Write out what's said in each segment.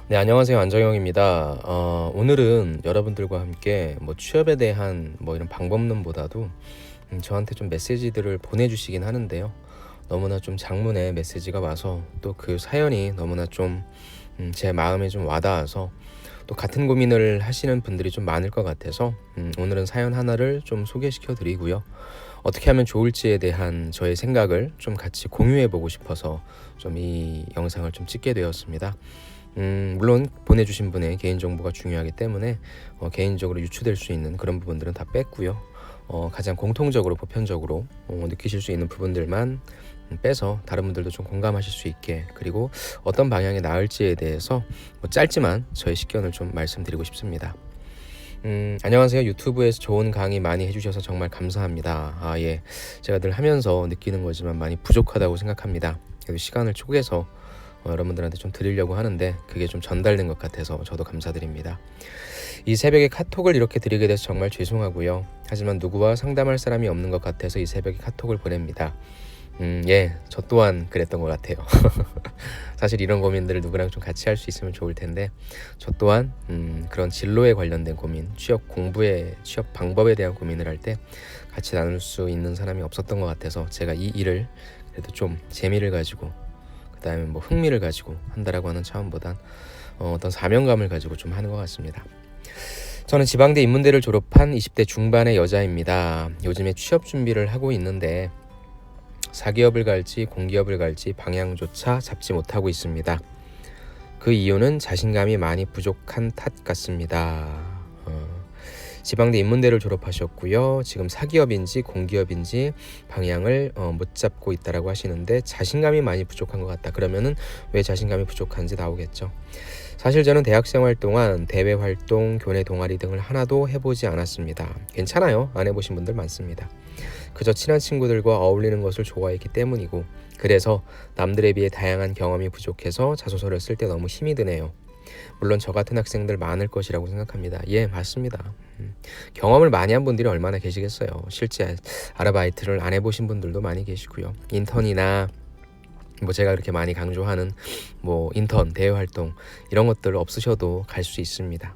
네, 안녕하세요. 안정영입니다. 오늘은 여러분들과 함께 취업에 대한 이런 방법론보다도 저한테 좀 메시지들을 보내주시긴 하는데요. 너무나 좀 장문의 메시지가 와서 또 그 사연이 너무나 좀 제 마음에 좀 와닿아서 또 같은 고민을 하시는 분들이 좀 많을 것 같아서 오늘은 사연 하나를 좀 소개시켜 드리고요. 어떻게 하면 좋을지에 대한 저의 생각을 좀 같이 공유해 보고 싶어서 좀 이 영상을 좀 찍게 되었습니다. 물론 보내주신 분의 개인정보가 중요하기 때문에 개인적으로 유추될 수 있는 그런 부분들은 다 뺐고요. 가장 공통적으로 보편적으로 느끼실 수 있는 부분들만 빼서 다른 분들도 좀 공감하실 수 있게, 그리고 어떤 방향이 나을지에 대해서 짧지만 저의 식견을 좀 말씀드리고 싶습니다. 안녕하세요. 유튜브에서 좋은 강의 많이 해주셔서 정말 감사합니다. 예, 제가 늘 하면서 느끼는 거지만 많이 부족하다고 생각합니다. 그래도 시간을 쪼개서 여러분들한테 좀 드리려고 하는데 그게 좀 전달된 것 같아서 저도 감사드립니다. 이 새벽에 카톡을 이렇게 드리게 돼서 정말 죄송하고요. 하지만 누구와 상담할 사람이 없는 것 같아서 이 새벽에 카톡을 보냅니다. 예, 저 또한 그랬던 것 같아요. 사실 이런 고민들을 누구랑 좀 같이 할 수 있으면 좋을 텐데 저 또한 그런 진로에 관련된 고민, 취업 방법에 대한 고민을 할 때 같이 나눌 수 있는 사람이 없었던 것 같아서 제가 이 일을 그래도 좀 재미를 가지고, 그 다음에 흥미를 가지고 한다라고 하는 차원보단 어떤 사명감을 가지고 좀 하는 것 같습니다. 저는 지방대 인문대를 졸업한 20대 중반의 여자입니다. 요즘에 취업 준비를 하고 있는데 사기업을 갈지 공기업을 갈지 방향조차 잡지 못하고 있습니다. 그 이유는 자신감이 많이 부족한 탓 같습니다. 지방대 인문대를 졸업하셨고요. 지금 사기업인지 공기업인지 방향을 못 잡고 있다라고 하시는데 자신감이 많이 부족한 것 같다. 그러면은 왜 자신감이 부족한지 나오겠죠. 사실 저는 대학생 활 동안 대외 활동, 교내 동아리 등을 하나도 해보지 않았습니다. 괜찮아요. 안 해보신 분들 많습니다. 그저 친한 친구들과 어울리는 것을 좋아했기 때문이고, 그래서 남들에 비해 다양한 경험이 부족해서 자소서를 쓸 때 너무 힘이 드네요. 물론 저 같은 학생들 많을 것이라고 생각합니다. 예, 맞습니다. 경험을 많이 한 분들이 얼마나 계시겠어요. 실제 아르바이트를 안 해보신 분들도 많이 계시고요. 인턴이나 제가 그렇게 많이 강조하는 인턴, 대외활동 이런 것들 없으셔도 갈 수 있습니다.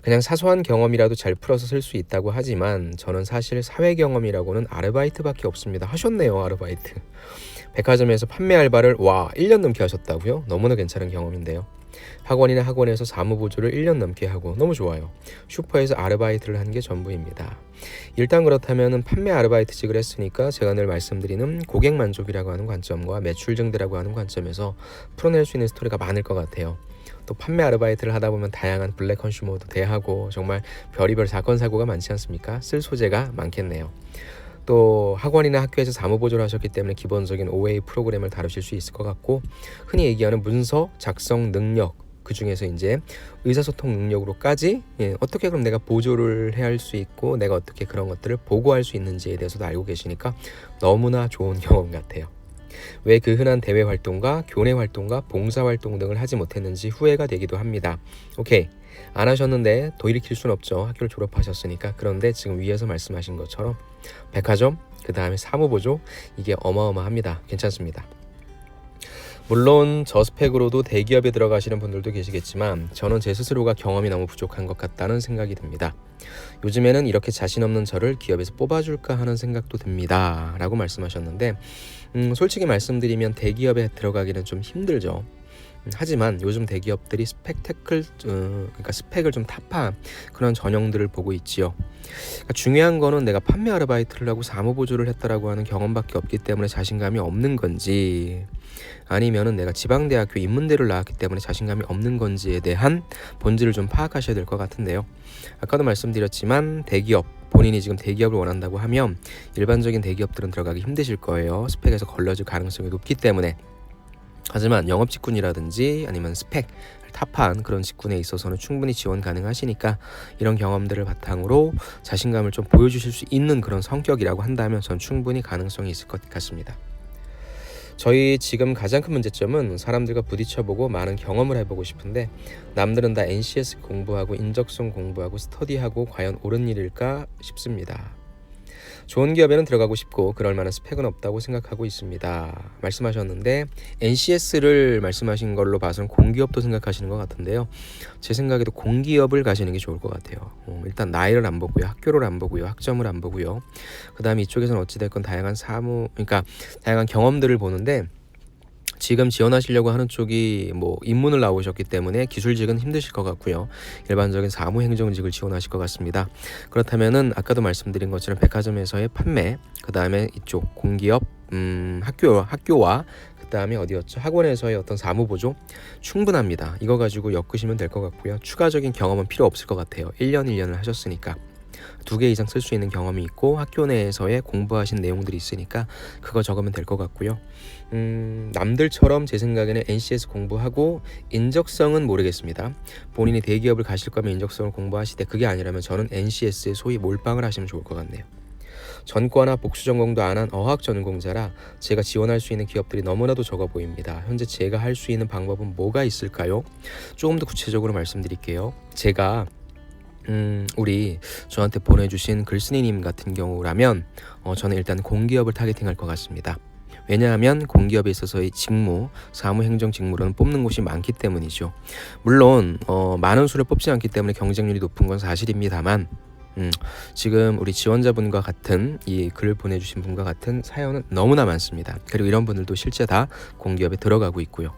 그냥 사소한 경험이라도 잘 풀어서 쓸 수 있다고 하지만 저는 사실 사회 경험이라고는 아르바이트밖에 없습니다. 하셨네요, 아르바이트. 백화점에서 판매 알바를 1년 넘게 하셨다고요? 너무나 괜찮은 경험인데요. 학원이나 학원에서 사무보조를 1년 넘게 하고 너무 좋아요. 슈퍼에서 아르바이트를 한 게 전부입니다. 일단 그렇다면 판매 아르바이트직을 했으니까 제가 늘 말씀드리는 고객 만족이라고 하는 관점과 매출 증대라고 하는 관점에서 풀어낼 수 있는 스토리가 많을 것 같아요. 또 판매 아르바이트를 하다 보면 다양한 블랙 컨슈머도 대하고 정말 별의별 사건 사고가 많지 않습니까? 쓸 소재가 많겠네요. 또 학원이나 학교에서 사무보조를 하셨기 때문에 기본적인 OA 프로그램을 다루실 수 있을 것 같고, 흔히 얘기하는 문서 작성 능력, 그 중에서 이제 의사소통 능력으로까지 어떻게 그럼 내가 보조를 해야 할 수 있고 내가 어떻게 그런 것들을 보고할 수 있는지에 대해서도 알고 계시니까 너무나 좋은 경험 같아요. 왜 그 흔한 대외 활동과 교내 활동과 봉사 활동 등을 하지 못했는지 후회가 되기도 합니다. 오케이, 안 하셨는데 돌이킬 순 없죠. 학교를 졸업하셨으니까. 그런데 지금 위에서 말씀하신 것처럼 백화점, 그 다음에 사무보조, 이게 어마어마합니다. 괜찮습니다. 물론 저스펙으로도 대기업에 들어가시는 분들도 계시겠지만 저는 제 스스로가 경험이 너무 부족한 것 같다는 생각이 듭니다. 요즘에는 이렇게 자신 없는 저를 기업에서 뽑아줄까 하는 생각도 듭니다 라고 말씀하셨는데, 솔직히 말씀드리면 대기업에 들어가기는 좀 힘들죠. 하지만 요즘 대기업들이 그러니까 스펙을 좀 탑한 그런 전형들을 보고 있지요. 그러니까 중요한 거는 내가 판매 아르바이트를 하고 사무보조를 했다라고 하는 경험밖에 없기 때문에 자신감이 없는 건지, 아니면은 내가 지방대학교 인문대를 나왔기 때문에 자신감이 없는 건지에 대한 본질을 좀 파악하셔야 될 것 같은데요. 아까도 말씀드렸지만 대기업, 본인이 지금 대기업을 원한다고 하면 일반적인 대기업들은 들어가기 힘드실 거예요. 스펙에서 걸러질 가능성이 높기 때문에. 하지만 영업 직군이라든지 아니면 스펙 탑한 그런 직군에 있어서는 충분히 지원 가능하시니까 이런 경험들을 바탕으로 자신감을 좀 보여주실 수 있는 그런 성격이라고 한다면 전 충분히 가능성이 있을 것 같습니다. 저희 지금 가장 큰 문제점은 사람들과 부딪혀보고 많은 경험을 해보고 싶은데 남들은 다 NCS 공부하고 인적성 공부하고 스터디하고 과연 옳은 일일까 싶습니다. 좋은 기업에는 들어가고 싶고 그럴 만한 스펙은 없다고 생각하고 있습니다. 말씀하셨는데 NCS를 말씀하신 걸로 봐서는 공기업도 생각하시는 것 같은데요. 제 생각에도 공기업을 가시는 게 좋을 것 같아요. 일단 나이를 안 보고요, 학교를 안 보고요, 학점을 안 보고요. 그 다음에 이쪽에서는 어찌됐건 다양한 그러니까 다양한 경험들을 보는데, 지금 지원하시려고 하는 쪽이 뭐 인문을 나오셨기 때문에 기술직은 힘드실 것 같고요. 일반적인 사무행정직을 지원하실 것 같습니다. 그렇다면은 아까도 말씀드린 것처럼 백화점에서의 판매, 그 다음에 이쪽 공기업, 학교와 그 다음에 어디였죠? 학원에서의 어떤 사무보조 충분합니다. 이거 가지고 엮으시면 될 것 같고요. 추가적인 경험은 필요 없을 것 같아요. 1년을 하셨으니까. 2개 이상 쓸 수 있는 경험이 있고 학교 내에서의 공부하신 내용들이 있으니까 그거 적으면 될 것 같고요. 남들처럼 제 생각에는 NCS 공부하고 인적성은 모르겠습니다. 본인이 대기업을 가실 거면 인적성을 공부하시되, 그게 아니라면 저는 NCS에 소위 몰빵을 하시면 좋을 것 같네요. 전과나 복수 전공도 안 한 어학 전공자라 제가 지원할 수 있는 기업들이 너무나도 적어 보입니다. 현재 제가 할 수 있는 방법은 뭐가 있을까요? 조금 더 구체적으로 말씀드릴게요. 제가 우리 저한테 보내주신 글쓴이님 같은 경우라면 저는 일단 공기업을 타겟팅할 것 같습니다. 왜냐하면 공기업에 있어서의 직무, 사무행정 직무로는 뽑는 곳이 많기 때문이죠. 물론 많은 수를 뽑지 않기 때문에 경쟁률이 높은 건 사실입니다만, 지금 우리 지원자분과 같은 이 글을 보내주신 분과 같은 사연은 너무나 많습니다. 그리고 이런 분들도 실제 다 공기업에 들어가고 있고요.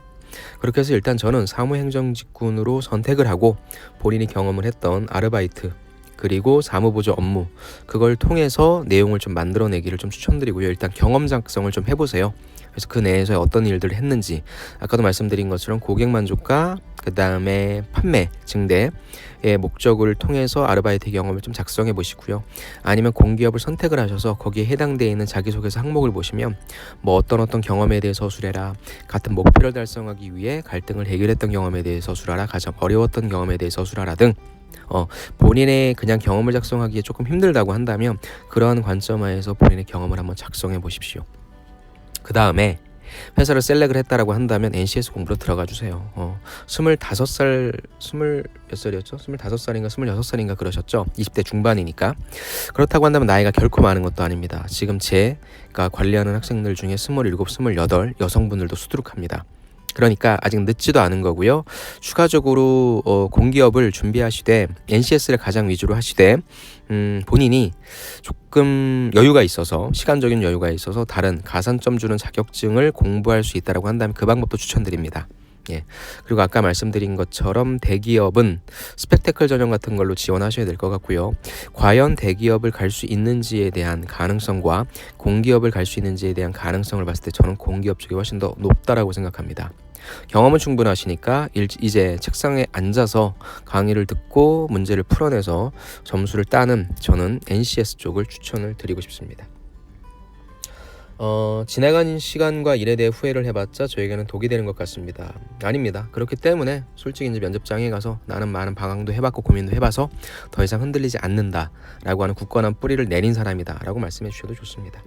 그렇게 해서 일단 저는 사무행정직군으로 선택을 하고 본인이 경험을 했던 아르바이트 그리고 사무보조 업무, 그걸 통해서 내용을 좀 만들어내기를 좀 추천드리고요. 일단 경험 작성을 좀 해보세요. 그래서 그 내에서 어떤 일들을 했는지, 아까도 말씀드린 것처럼 고객 만족과 그 다음에 판매 증대의 목적을 통해서 아르바이트 경험을 좀 작성해 보시고요. 아니면 공기업을 선택을 하셔서 거기에 해당되어 있는 자기소개서 항목을 보시면 뭐 어떤 경험에 대해 서술해라, 같은 목표를 달성하기 위해 갈등을 해결했던 경험에 대해 서술하라, 가장 어려웠던 경험에 대해 서술하라 등 본인의 그냥 경험을 작성하기에 조금 힘들다고 한다면 그러한 관점하에서 본인의 경험을 한번 작성해 보십시오. 그 다음에 회사를 셀렉을 했다라고 한다면 NCS 공부로 들어가 주세요. 25살, 몇 살이었죠? 25살인가 26살인가 그러셨죠? 20대 중반이니까. 그렇다고 한다면 나이가 결코 많은 것도 아닙니다. 지금 제가 관리하는 학생들 중에 27, 28 여성분들도 수두룩합니다. 그러니까 아직 늦지도 않은 거고요. 추가적으로 공기업을 준비하시되 NCS를 가장 위주로 하시되 본인이 조금 여유가 있어서, 시간적인 여유가 있어서 다른 가산점 주는 자격증을 공부할 수 있다고 한다면 그 방법도 추천드립니다. 예. 그리고 아까 말씀드린 것처럼 대기업은 스펙테클 전형 같은 걸로 지원하셔야 될 것 같고요. 과연 대기업을 갈 수 있는지에 대한 가능성과 공기업을 갈 수 있는지에 대한 가능성을 봤을 때 저는 공기업 쪽이 훨씬 더 높다라고 생각합니다. 경험은 충분하시니까 이제 책상에 앉아서 강의를 듣고 문제를 풀어내서 점수를 따는, 저는 NCS 쪽을 추천을 드리고 싶습니다. 지나간 시간과 일에 대해 후회를 해봤자 저에게는 독이 되는 것 같습니다. 아닙니다. 그렇기 때문에 솔직히 이제 면접장에 가서 나는 많은 방황도 해봤고 고민도 해봐서 더 이상 흔들리지 않는다 라고 하는 굳건한 뿌리를 내린 사람이다 라고 말씀해 주셔도 좋습니다.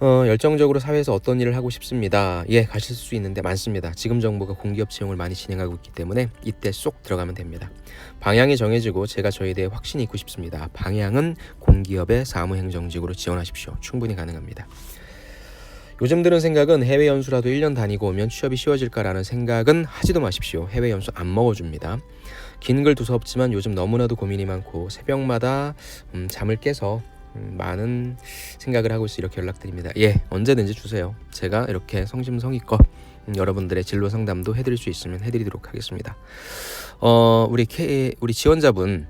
열정적으로 사회에서 어떤 일을 하고 싶습니다. 예, 가실 수 있는데 많습니다. 지금 정부가 공기업 채용을 많이 진행하고 있기 때문에 이때 쏙 들어가면 됩니다. 방향이 정해지고 제가 저에 대해 확신이 있고 싶습니다. 방향은 공기업의 사무행정직으로 지원하십시오. 충분히 가능합니다. 요즘 드는 생각은 해외 연수라도 1년 다니고 오면 취업이 쉬워질까라는 생각은 하지도 마십시오. 해외 연수 안 먹어줍니다. 긴 글 두서없지만 요즘 너무나도 고민이 많고 새벽마다 잠을 깨서 많은 생각을 하고 있어 이렇게 연락드립니다. 예, 언제든지 주세요. 제가 이렇게 성심성의껏 여러분들의 진로 상담도 해드릴 수 있으면 해드리도록 하겠습니다. 우리 지원자분,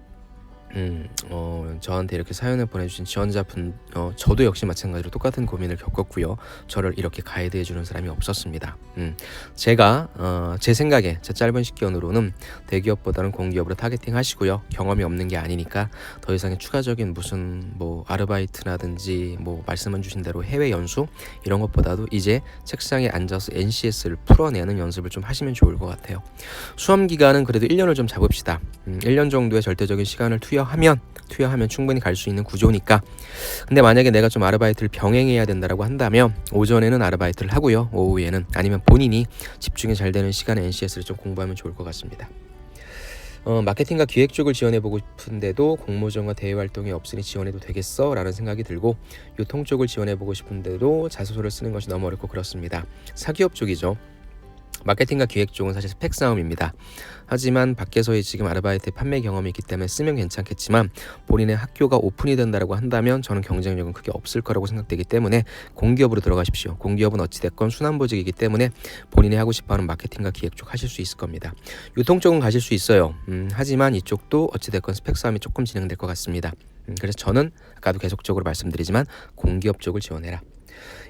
저한테 이렇게 사연을 보내주신 지원자분, 저도 역시 마찬가지로 똑같은 고민을 겪었고요. 저를 이렇게 가이드해주는 사람이 없었습니다. 제가 제 생각에, 제 짧은 식견으로는 대기업보다는 공기업으로 타겟팅 하시고요. 경험이 없는 게 아니니까 더 이상의 추가적인 무슨 뭐 아르바이트라든지 뭐 말씀해 주신 대로 해외 연수 이런 것보다도 이제 책상에 앉아서 NCS를 풀어내는 연습을 좀 하시면 좋을 것 같아요. 수험 기간은 그래도 1년을 좀 잡읍시다. 1년 정도의 절대적인 시간을 투여하면 충분히 갈 수 있는 구조니까. 근데 만약에 내가 좀 아르바이트를 병행해야 된다라고 한다면 오전에는 아르바이트를 하고요, 오후에는, 아니면 본인이 집중이 잘 되는 시간에 NCS를 좀 공부하면 좋을 것 같습니다. 마케팅과 기획 쪽을 지원해보고 싶은데도 공모전과 대외 활동이 없으니 지원해도 되겠어? 라는 생각이 들고, 유통 쪽을 지원해보고 싶은데도 자소서를 쓰는 것이 너무 어렵고 그렇습니다. 사기업 쪽이죠. 마케팅과 기획 쪽은 사실 스펙 싸움입니다. 하지만 밖에서의 지금 아르바이트 판매 경험이 있기 때문에 쓰면 괜찮겠지만, 본인의 학교가 오픈이 된다고 한다면 저는 경쟁력은 크게 없을 거라고 생각되기 때문에 공기업으로 들어가십시오. 공기업은 어찌됐건 순환보직이기 때문에 본인이 하고 싶어하는 마케팅과 기획 쪽 하실 수 있을 겁니다. 유통 쪽은 가실 수 있어요. 하지만 이쪽도 어찌됐건 스펙 싸움이 조금 진행될 것 같습니다. 그래서 저는 아까도 계속적으로 말씀드리지만 공기업 쪽을 지원해라.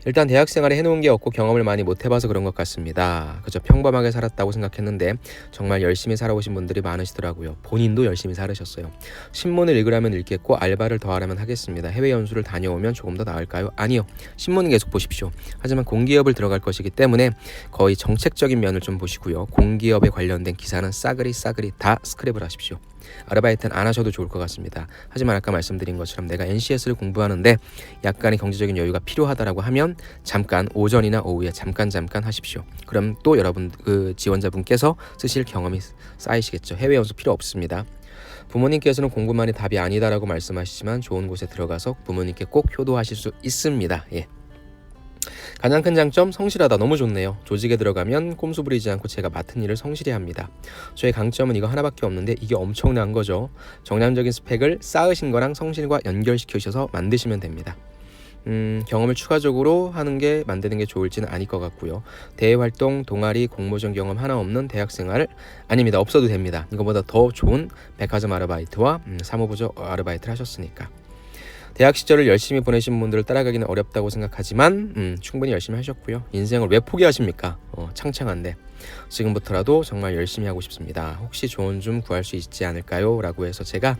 일단 대학생활에 해놓은 게 없고 경험을 많이 못 해봐서 그런 것 같습니다. 그저 평범하게 살았다고 생각했는데 정말 열심히 살아오신 분들이 많으시더라고요. 본인도 열심히 살으셨어요. 신문을 읽으라면 읽겠고 알바를 더 하라면 하겠습니다. 해외 연수를 다녀오면 조금 더 나을까요? 아니요. 신문은 계속 보십시오. 하지만 공기업을 들어갈 것이기 때문에 거의 정책적인 면을 좀 보시고요. 공기업에 관련된 기사는 싸그리 다 스크랩을 하십시오. 아르바이트는 안 하셔도 좋을 것 같습니다. 하지만 아까 말씀드린 것처럼 내가 NCS를 공부하는데 약간의 경제적인 여유가 필요하다라고 하면 잠깐 오전이나 오후에 잠깐 하십시오. 그럼 또 여러분 그 지원자분께서 쓰실 경험이 쌓이시겠죠. 해외 연수 필요 없습니다. 부모님께서는 공부만이 답이 아니다라고 말씀하시지만 좋은 곳에 들어가서 부모님께 꼭 효도하실 수 있습니다. 가장 큰 장점, 성실하다. 너무 좋네요. 조직에 들어가면 꼼수 부리지 않고 제가 맡은 일을 성실히 합니다. 저의 강점은 이거 하나밖에 없는데 이게 엄청난 거죠. 정량적인 스펙을 쌓으신 거랑 성실과 연결시켜주셔서 만드시면 됩니다. 경험을 추가적으로 만드는 게 좋을지는 아닐 것 같고요. 대외활동, 동아리, 공모전 경험 하나 없는 대학생활 아닙니다. 없어도 됩니다. 이거보다 더 좋은 백화점 아르바이트와 사무부조 아르바이트를 하셨으니까. 대학 시절을 열심히 보내신 분들을 따라가기는 어렵다고 생각하지만 충분히 열심히 하셨고요. 인생을 왜 포기하십니까? 창창한데 지금부터라도 정말 열심히 하고 싶습니다. 혹시 조언 좀 구할 수 있지 않을까요? 라고 해서 제가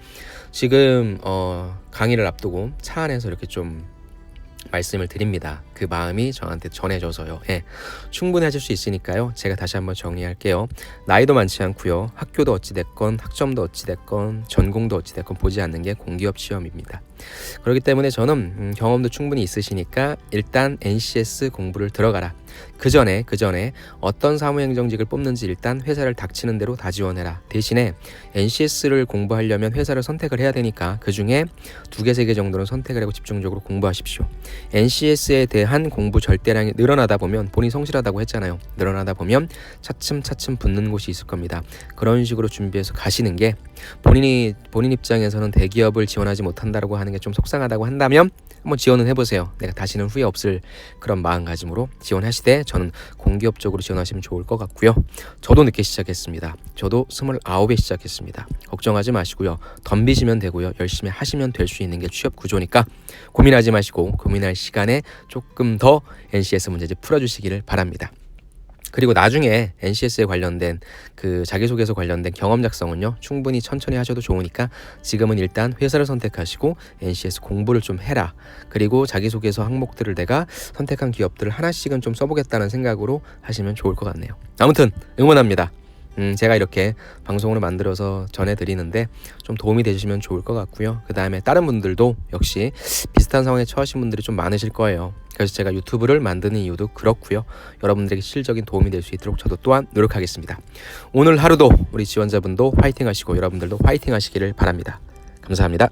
지금 강의를 앞두고 차 안에서 이렇게 좀 말씀을 드립니다. 그 마음이 저한테 전해져서요. 충분히 하실 수 있으니까요. 제가 다시 한번 정리할게요. 나이도 많지 않고요. 학교도 어찌됐건 학점도 어찌됐건 전공도 어찌됐건 보지 않는 게 공기업 시험입니다. 그렇기 때문에 저는 경험도 충분히 있으시니까 일단 NCS 공부를 들어가라. 그 전에 어떤 사무행정직을 뽑는지 일단 회사를 닥치는 대로 다 지원해라. 대신에 NCS를 공부하려면 회사를 선택을 해야 되니까 그 중에 2개, 3개 정도는 선택을 하고 집중적으로 공부하십시오. NCS에 대한 공부 절대량이 늘어나다 보면, 본인이 성실하다고 했잖아요. 늘어나다 보면 차츰 붙는 곳이 있을 겁니다. 그런 식으로 준비해서 가시는 게 본인 입장에서는 대기업을 지원하지 못한다고 하는 게 좀 속상하다고 한다면 한번 지원은 해보세요. 내가 다시는 후회 없을 그런 마음가짐으로 지원하시되 저는 공기업 쪽으로 지원하시면 좋을 것 같고요. 저도 늦게 시작했습니다. 저도 29에 시작했습니다. 걱정하지 마시고요. 덤비시면 되고요. 열심히 하시면 될 수 있는 게 취업 구조니까 고민하지 마시고 고민할 시간에 조금 더 NCS 문제집 풀어주시기를 바랍니다. 그리고 나중에 NCS에 관련된 그 자기소개서 관련된 경험 작성은요, 충분히 천천히 하셔도 좋으니까 지금은 일단 회사를 선택하시고 NCS 공부를 좀 해라. 그리고 자기소개서 항목들을 내가 선택한 기업들을 하나씩은 좀 써보겠다는 생각으로 하시면 좋을 것 같네요. 아무튼 응원합니다. 제가 이렇게 방송으로 만들어서 전해드리는데 좀 도움이 되시면 좋을 것 같고요. 그 다음에 다른 분들도 역시 비슷한 상황에 처하신 분들이 좀 많으실 거예요. 그래서 제가 유튜브를 만드는 이유도 그렇고요. 여러분들에게 실질적인 도움이 될 수 있도록 저도 또한 노력하겠습니다. 오늘 하루도 우리 지원자분도 화이팅 하시고 여러분들도 화이팅 하시기를 바랍니다. 감사합니다.